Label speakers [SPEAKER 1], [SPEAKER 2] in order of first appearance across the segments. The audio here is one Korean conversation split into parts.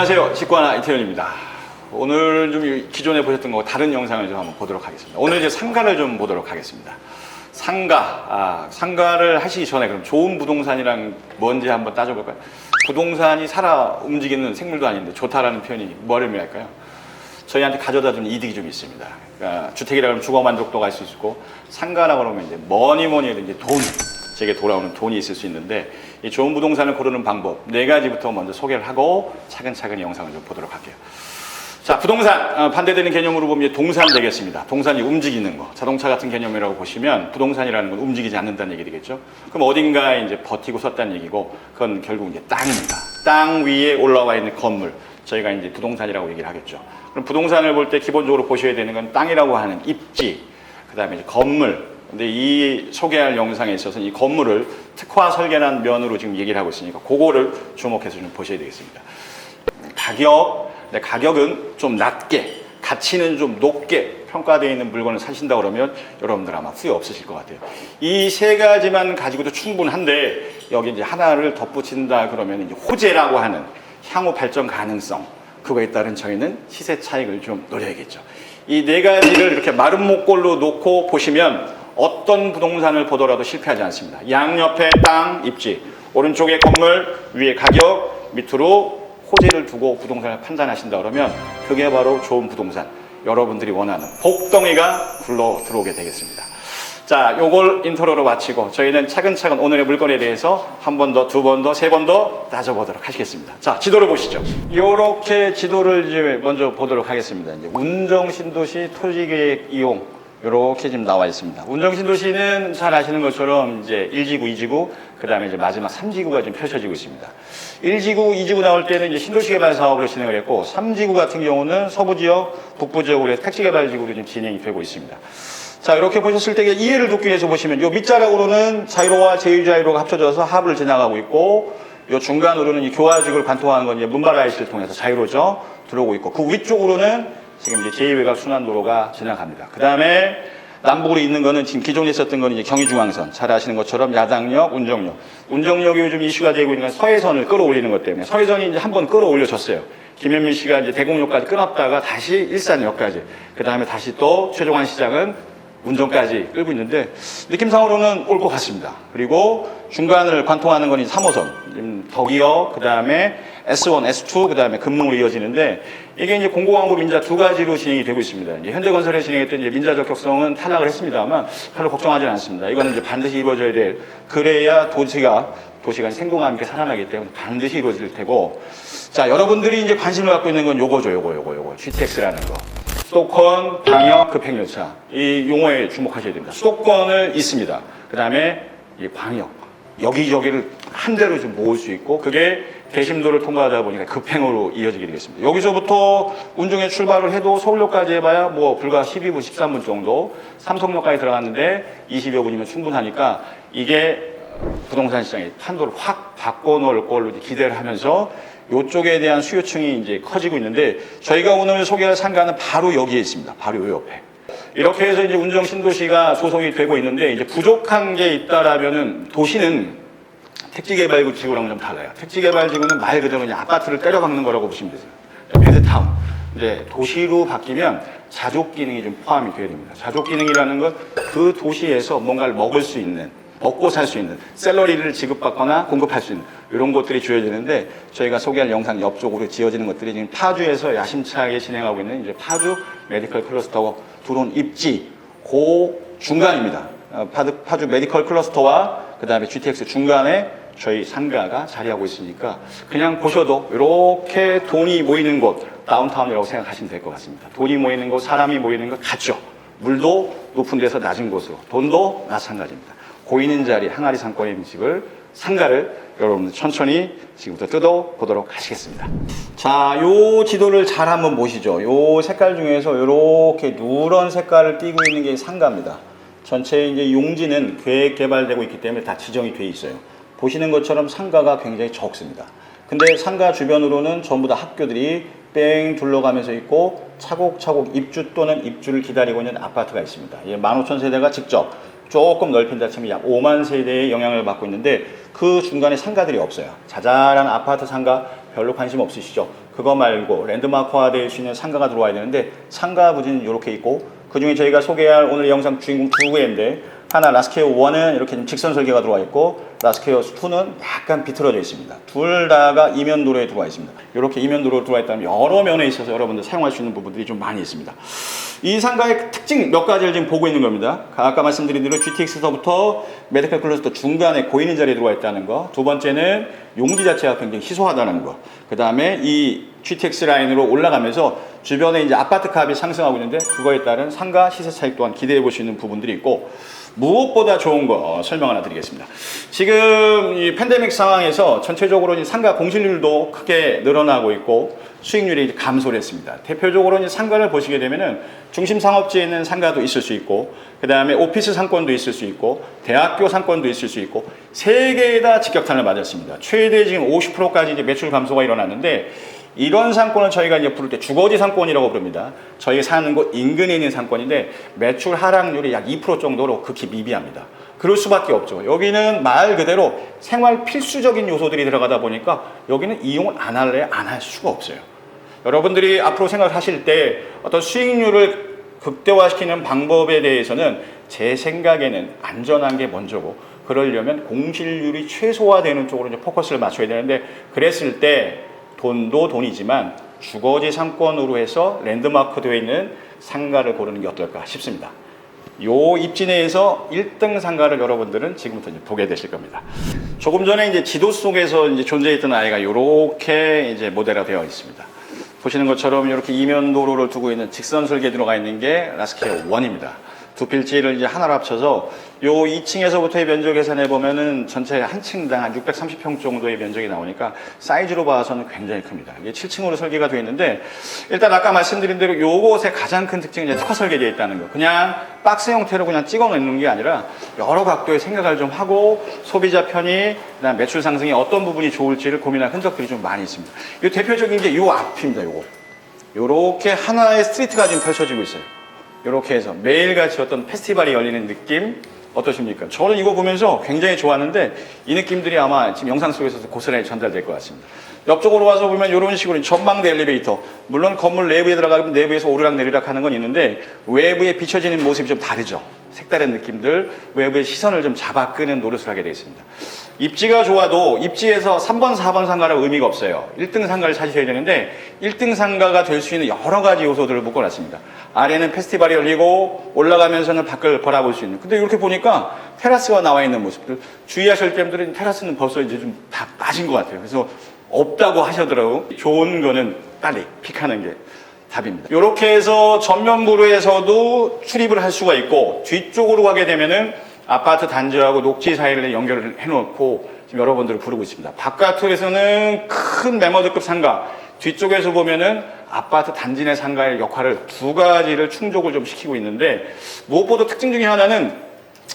[SPEAKER 1] 안녕하세요. 직관아 이태현입니다. 오늘 좀 기존에 보셨던 거 다른 영상을 좀 한번 보도록 하겠습니다. 오늘 이제 상가를 좀 보도록 하겠습니다. 상가를 하시기 전에 그럼 좋은 부동산이랑 뭔지 한번 따져볼까요? 부동산이 살아 움직이는 생물도 아닌데 좋다라는 표현이 뭐를 의미할까요? 저희한테 가져다 주는 이득이 좀 있습니다. 그러니까 주택이라 그러면 주거 만족도가 있을 수 있고, 상가라 그러면 이제 뭐니 해도 이제 돈, 제게 돌아오는 돈이 있을 수 있는데, 이 좋은 부동산을 고르는 방법 4가지부터 먼저 소개를 하고 차근차근 영상을 좀 보도록 할게요. 자, 부동산 반대되는 개념으로 보면 동산 되겠습니다. 동산이 움직이는 거, 자동차 같은 개념이라고 보시면 부동산이라는 건 움직이지 않는다는 얘기 되겠죠. 그럼 어딘가에 이제 버티고 섰다는 얘기고, 그건 결국 이제 땅입니다. 땅 위에 올라와 있는 건물, 저희가 이제 부동산이라고 얘기를 하겠죠. 그럼 부동산을 볼 때 기본적으로 보셔야 되는 건 땅이라고 하는 입지, 그 다음에 이제 건물. 근데 이 소개할 영상에 있어서 이 건물을 특화 설계한 면으로 지금 얘기를 하고 있으니까 그거를 주목해서 좀 보셔야 되겠습니다. 가격은 좀 낮게, 가치는 좀 높게 평가되어 있는 물건을 사신다 그러면 여러분들 아마 후회 없으실 것 같아요. 이 3가지만 가지고도 충분한데, 여기 이제 하나를 덧붙인다 그러면 이제 호재라고 하는 향후 발전 가능성, 그거에 따른 저희는 시세 차익을 좀 노려야겠죠. 이 4가지를 이렇게 마른 목골로 놓고 보시면 어떤 부동산을 보더라도 실패하지 않습니다. 양옆에 땅, 입지, 오른쪽에 건물, 위에 가격, 밑으로 호재를 두고 부동산을 판단하신다 그러면 그게 바로 좋은 부동산, 여러분들이 원하는 복덩이가 굴러 들어오게 되겠습니다. 자, 요걸 인트로로 마치고 저희는 차근차근 오늘의 물건에 대해서 한 번 더, 2번 더, 3번 더 따져보도록 하시겠습니다. 자, 지도를 보시죠. 요렇게 지도를 이제 먼저 보도록 하겠습니다. 이제 운정신도시 토지계획 이용, 요렇게 지금 나와 있습니다. 운정신도시는 잘 아시는 것처럼 이제 1지구, 2지구, 그 다음에 이제 마지막 3지구가 지금 펼쳐지고 있습니다. 1지구, 2지구 나올 때는 이제 신도시 개발 사업으로 진행을 했고, 3지구 같은 경우는 서부지역, 북부지역으로 택지개발지구로 지금 진행이 되고 있습니다. 자, 이렇게 보셨을 때 이해를 돕기 위해서 보시면, 요 밑자락으로는 자유로와 제2자유로가 합쳐져서 합을 지나가고 있고, 요 중간으로는 이 교화지구를 관통하는 건 이제 문바라이스를 통해서 자유로죠 들어오고 있고, 그 위쪽으로는 지금 이제 제2외곽 순환도로가 지나갑니다. 그 다음에 남북으로 있는 거는 지금 기존에 있었던 거는 이제 경의중앙선, 잘 아시는 것처럼 야당역, 운정역. 운정역이 요즘 이슈가 되고 있는 건 서해선을 끌어올리는 것 때문에, 서해선이 이제 한번 끌어올려졌어요. 김현민 씨가 이제 대곡역까지 끊었다가 다시 일산역까지, 그 다음에 다시 또 최종환 시장은 운정까지 끌고 있는데 느낌상으로는 올 것 같습니다. 그리고 중간을 관통하는 건 3호선, 덕이역, 그 다음에 S1, S2, 그 다음에 금능으로 이어지는데, 이게 이제 공공항공 민자 2가지로 진행이 되고 있습니다. 이제 현대건설에 진행했던 이제 민자 적격성은 탈락을 했습니다만 별로 걱정하지는 않습니다. 이거는 이제 반드시 이루어져야 될, 그래야 도시가 생동감 있게 살아나기 때문에 반드시 이루어질 테고. 자, 여러분들이 이제 관심을 갖고 있는 건 요거죠. 요거. GTX라는 거. 수도권 광역 급행열차, 이 용어에 주목하셔야 됩니다. 수도권을 있습니다. 그 다음에 이 광역, 여기저기를 한 대로 좀 모을 수 있고, 그게 대심도를 통과하다 보니까 급행으로 이어지게 되겠습니다. 여기서부터 운정에 출발을 해도 서울역까지 해봐야 뭐 불과 12분, 13분 정도, 삼성역까지 들어갔는데 20여 분이면 충분하니까, 이게 부동산 시장의 판도를 확 바꿔놓을 걸로 기대를 하면서 이쪽에 대한 수요층이 이제 커지고 있는데, 저희가 오늘 소개할 상가는 바로 여기에 있습니다. 바로 요 옆에. 이렇게 해서 이제 운정 신도시가 조성이 되고 있는데, 이제 부족한 게 있다라면은, 도시는 택지개발구 지구랑은 좀 달라요. 택지개발지구는 말 그대로 그냥 아파트를 때려박는 거라고 보시면 되세요. 베드타운. 이제 도시로 바뀌면 자족 기능이 좀 포함이 되어야 됩니다. 자족 기능이라는 건 그 도시에서 뭔가를 먹을 수 있는, 먹고 살 수 있는, 샐러리를 지급받거나 공급할 수 있는 이런 것들이 주어지는데, 저희가 소개할 영상 옆쪽으로 지어지는 것들이 지금 파주에서 야심차게 진행하고 있는 이제 파주 메디컬 클러스터 들어온 입지, 그 중간입니다. 파주 메디컬 클러스터와 그 다음에 GTX 중간에 저희 상가가 자리하고 있으니까 그냥 보셔도 이렇게 돈이 모이는 곳, 다운타운이라고 생각하시면 될 것 같습니다. 돈이 모이는 곳, 사람이 모이는 것 같죠. 물도 높은 데서 낮은 곳으로, 돈도 마찬가지입니다. 보이는 자리, 항아리 상권의 집을, 상가를 여러분들 천천히 지금부터 뜯어보도록 하시겠습니다. 자, 요 지도를 잘 한번 보시죠. 요 색깔 중에서 이렇게 누런 색깔을 띠고 있는 게 상가입니다. 전체 이제 용지는 계획 개발되고 있기 때문에 다 지정이 돼 있어요. 보시는 것처럼 상가가 굉장히 적습니다. 근데 상가 주변으로는 전부 다 학교들이 뺑 둘러가면서 있고, 차곡차곡 입주 또는 입주를 기다리고 있는 아파트가 있습니다. 15,000세대가 직접 조금 넓힌다 치면 약 5만 세대의 영향을 받고 있는데, 그 중간에 상가들이 없어요. 자잘한 아파트 상가 별로 관심 없으시죠? 그거 말고 랜드마크화 될 수 있는 상가가 들어와야 되는데 상가 부지는 이렇게 있고 그중에 저희가 소개할 오늘 영상 주인공 두 개인데 하나 라스케어 1은 이렇게 좀 직선 설계가 들어와 있고 라스케어 2는 약간 비틀어져 있습니다. 둘 다가 이면 도로에 들어와 있습니다. 이렇게 이면 도로에 들어와 있다면 여러 면에 있어서 여러분들 사용할 수 있는 부분들이 좀 많이 있습니다. 이 상가의 특징 몇 가지를 지금 보고 있는 겁니다. 아까 말씀드린 대로 GTX서부터 메디컬 클러스터 중간에 고있는 자리에 들어와 있다는 거. 두 번째는 용지 자체가 굉장히 희소하다는 거. 그 다음에 이 GTX 라인으로 올라가면서 주변에 이제 아파트 값이 상승하고 있는데 그거에 따른 상가 시세 차익 또한 기대해 볼 수 있는 부분들이 있고 무엇보다 좋은 거 설명 하나 드리겠습니다. 지금 이 팬데믹 상황에서 전체적으로 상가 공실률도 크게 늘어나고 있고 수익률이 감소를 했습니다. 대표적으로 이제 상가를 보시게 되면은 중심 상업지에 있는 상가도 있을 수 있고, 그 다음에 오피스 상권도 있을 수 있고, 대학교 상권도 있을 수 있고, 세 개에 다 직격탄을 맞았습니다. 최대 지금 50%까지 이제 매출 감소가 일어났는데, 이런 상권을 저희가 이제 부를 때 주거지 상권이라고 부릅니다. 저희가 사는 곳 인근에 있는 상권인데 매출 하락률이 약 2% 정도로 극히 미비합니다. 그럴 수밖에 없죠. 여기는 말 그대로 생활 필수적인 요소들이 들어가다 보니까 여기는 이용을 안 할래 안 할 수가 없어요. 여러분들이 앞으로 생각을 하실 때 어떤 수익률을 극대화시키는 방법에 대해서는 제 생각에는 안전한 게 먼저고 그러려면 공실률이 최소화되는 쪽으로 이제 포커스를 맞춰야 되는데 그랬을 때 돈도 돈이지만 주거지 상권으로 해서 랜드마크 되어 있는 상가를 고르는 게 어떨까 싶습니다. 요 입지내에서 1등 상가를 여러분들은 지금부터 이제 보게 되실 겁니다. 조금 전에 이제 지도 속에서 이제 존재했던 아이가 이렇게 이제 모델화 되어 있습니다. 보시는 것처럼 이렇게 이면 도로를 두고 있는 직선 설계 들어가 있는 게 라스케어 1입니다. 두 필지를 이제 하나로 합쳐서 요 2층에서부터의 면적 계산해 보면은 전체 한 층당 한 630평 정도의 면적이 나오니까 사이즈로 봐서는 굉장히 큽니다. 이게 7층으로 설계가 되어 있는데 일단 아까 말씀드린 대로 요곳의 가장 큰 특징은 이제 특화 설계되어 있다는 거. 그냥 박스 형태로 그냥 찍어 놓는 게 아니라 여러 각도의 생각을 좀 하고 소비자 편의, 그다음 매출 상승이 어떤 부분이 좋을지를 고민한 흔적들이 좀 많이 있습니다. 요 대표적인 게 요 앞입니다. 요거. 요렇게 하나의 스트리트가 지금 펼쳐지고 있어요. 이렇게 해서 매일같이 어떤 페스티벌이 열리는 느낌 어떠십니까? 저는 이거 보면서 굉장히 좋았는데 이 느낌들이 아마 지금 영상 속에서도 고스란히 전달될 것 같습니다. 옆쪽으로 와서 보면 이런 식으로 전망대 엘리베이터, 물론 건물 내부에 들어가면 내부에서 오르락내리락 하는 건 있는데 외부에 비춰지는 모습이 좀 다르죠. 색다른 느낌들, 외부의 시선을 좀 잡아 끄는 노릇을 하게 되어 있습니다. 입지가 좋아도 입지에서 3번, 4번 상가는 의미가 없어요. 1등 상가를 찾으셔야 되는데 1등 상가가 될 수 있는 여러 가지 요소들을 묶어놨습니다. 아래는 페스티벌이 열리고 올라가면서는 밖을 바라볼 수 있는. 근데 이렇게 보니까 테라스가 나와 있는 모습들 주의하실 점들은 테라스는 벌써 이제 좀 다 빠진 것 같아요. 그래서 없다고 하시더라고요. 좋은 거는 빨리 픽하는 게 답입니다. 이렇게 해서 전면부로에서도 출입을 할 수가 있고 뒤쪽으로 가게 되면은 아파트 단지하고 녹지 사이를 연결을 해놓고 지금 여러분들을 부르고 있습니다. 바깥에서는 큰 매머드급 상가, 뒤쪽에서 보면은 아파트 단지 내 상가의 역할을 두 가지를 충족을 좀 시키고 있는데 무엇보다 특징 중에 하나는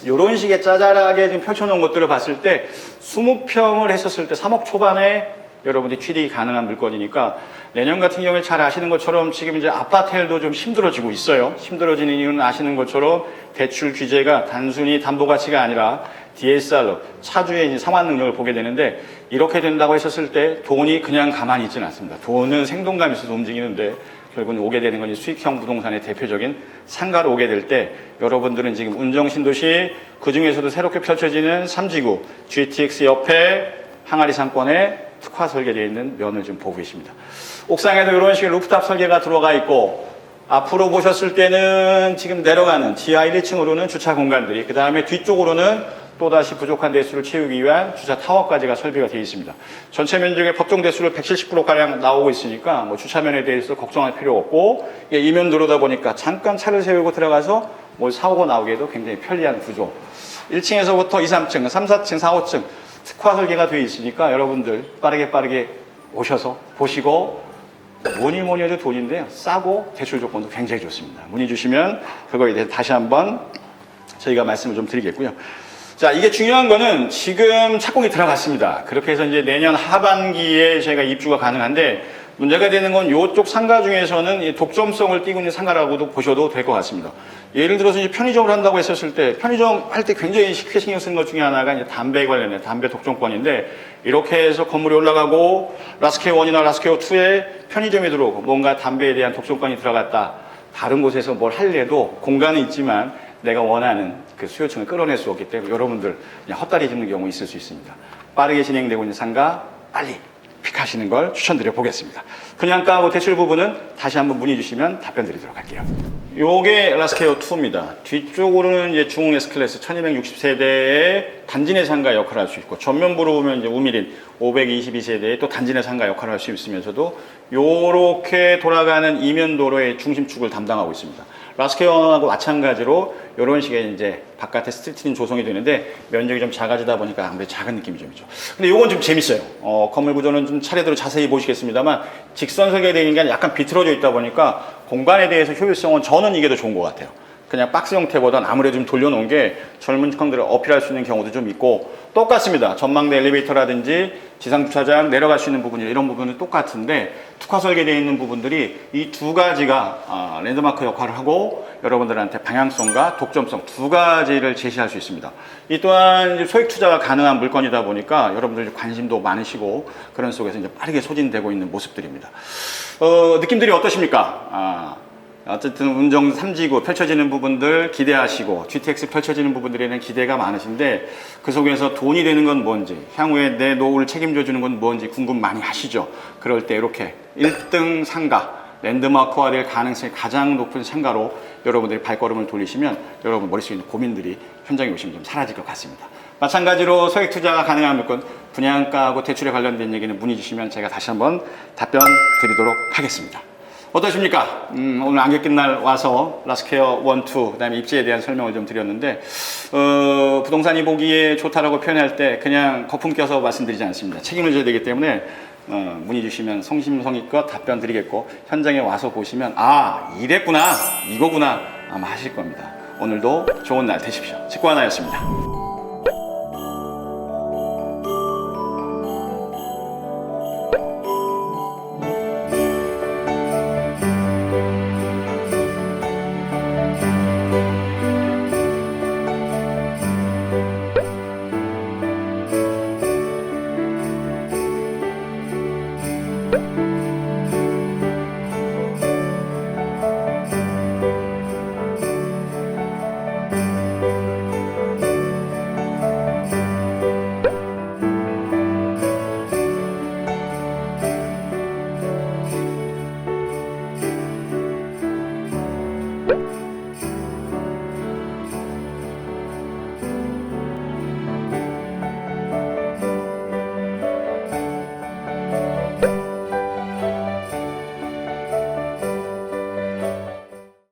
[SPEAKER 1] 이런 식의 짜잘하게 지금 펼쳐놓은 것들을 봤을 때 20평을 했었을 때 3억 초반에 여러분들이 취득이 가능한 물건이니까 내년 같은 경우에 잘 아시는 것처럼 지금 이제 아파트도 좀 힘들어지고 있어요. 힘들어지는 이유는 아시는 것처럼 대출 규제가 단순히 담보 가치가 아니라 DSR로 차주의 이제 상환 능력을 보게 되는데 이렇게 된다고 했었을 때 돈이 그냥 가만히 있지는 않습니다. 돈은 생동감 있어서 움직이는데 결국은 오게 되는 건 수익형 부동산의 대표적인 상가로 오게 될 때 여러분들은 지금 운정신도시 그 중에서도 새롭게 펼쳐지는 3지구 GTX 옆에 항아리 상권에 특화 설계되어 있는 면을 좀 보고 계십니다. 옥상에도 이런 식의 루프탑 설계가 들어가 있고 앞으로 보셨을 때는 지금 내려가는 지하 1, 2층으로는 주차 공간들이 그 다음에 뒤쪽으로는 또다시 부족한 대수를 채우기 위한 주차 타워까지가 설비가 되어 있습니다. 전체 면적의 법정 대수를 170%가량 나오고 있으니까 뭐 주차면에 대해서 걱정할 필요 없고 이면 들어오다 보니까 잠깐 차를 세우고 들어가서 뭘 사오고 나오기에도 굉장히 편리한 구조. 1층에서부터 2, 3층, 3, 4층, 4, 5층 특화 설계가 되어 있으니까 여러분들 빠르게 오셔서 보시고 뭐니 해도 돈인데요. 싸고 대출 조건도 굉장히 좋습니다. 문의 주시면 그거에 대해서 다시 한번 저희가 말씀을 좀 드리겠고요. 자, 이게 중요한 거는 지금 착공이 들어갔습니다. 그렇게 해서 이제 내년 하반기에 저희가 입주가 가능한데 문제가 되는 건 이쪽 상가 중에서는 이 독점성을 띠고 있는 상가라고도 보셔도 될 것 같습니다. 예를 들어서 이제 편의점을 한다고 했었을 때 편의점 할 때 굉장히 쉽게 신경 쓰는 것 중에 하나가 이제 담배 관련된 담배 독점권인데 이렇게 해서 건물이 올라가고 라스케어 1이나 라스케어 2에 편의점이 들어오고 뭔가 담배에 대한 독점권이 들어갔다. 다른 곳에서 뭘 하려도 공간은 있지만 내가 원하는 그 수요층을 끌어낼 수 없기 때문에 여러분들 그냥 헛다리 짚는 경우 있을 수 있습니다. 빠르게 진행되고 있는 상가 빨리 픽하시는 걸 추천드려 보겠습니다. 분양가하고 대출 부분은 다시 한번 문의 주시면 답변 드리도록 할게요. 요게 라스케어 2입니다. 뒤쪽으로는 이제 중흥 S클래스 1260세대의 단지 내 상가 역할을 할 수 있고 전면부로 보면 이제 우미린 522세대의 또 단지 내 상가 역할을 할 수 있으면서도 요렇게 돌아가는 이면도로의 중심축을 담당하고 있습니다. 라스케어하고 마찬가지로 이런 식의 이제 바깥에 스트리트는 조성이 되는데 면적이 좀 작아지다 보니까 아무래도 작은 느낌이 좀 있죠. 근데 이건 좀 재밌어요. 건물 구조는 좀 차례대로 자세히 보시겠습니다만 직선 설계되어 있는 게 아니라 약간 비틀어져 있다 보니까 공간에 대해서 효율성은 저는 이게 더 좋은 것 같아요. 그냥 박스 형태보다는 아무래도 좀 돌려놓은 게 젊은 층들을 어필할 수 있는 경우도 좀 있고 똑같습니다. 전망대 엘리베이터라든지 지상주차장 내려갈 수 있는 부분이 이런 부분은 똑같은데 특화 설계되어 있는 부분들이 이 두 가지가 랜드마크 역할을 하고 여러분들한테 방향성과 독점성 두 가지를 제시할 수 있습니다. 이 또한 소액 투자가 가능한 물건이다 보니까 여러분들 관심도 많으시고 그런 속에서 이제 빠르게 소진되고 있는 모습들입니다. 느낌들이 어떠십니까? 어쨌든 운정 3지구 펼쳐지는 부분들 기대하시고 GTX 펼쳐지는 부분들에는 기대가 많으신데 그 속에서 돈이 되는 건 뭔지 향후에 내 노후를 책임져 주는 건 뭔지 궁금 많이 하시죠. 그럴 때 이렇게 1등 상가 랜드마크화 될 가능성이 가장 높은 상가로 여러분들이 발걸음을 돌리시면 여러분 머릿속에 있는 고민들이 현장에 오시면 좀 사라질 것 같습니다. 마찬가지로 소액 투자가 가능한 물건 분양가하고 대출에 관련된 얘기는 문의 주시면 제가 다시 한번 답변 드리도록 하겠습니다. 어떠십니까? 오늘 안개 낀 날 와서 라스케어 1, 2 그다음에 입지에 대한 설명을 좀 드렸는데 부동산이 보기에 좋다라고 표현할 때 그냥 거품 껴서 말씀드리지 않습니다. 책임을 져야 되기 때문에 문의 주시면 성심성의껏 답변 드리겠고 현장에 와서 보시면 아 이랬구나 이거구나 아마 하실 겁니다. 오늘도 좋은 날 되십시오. 직구하나였습니다.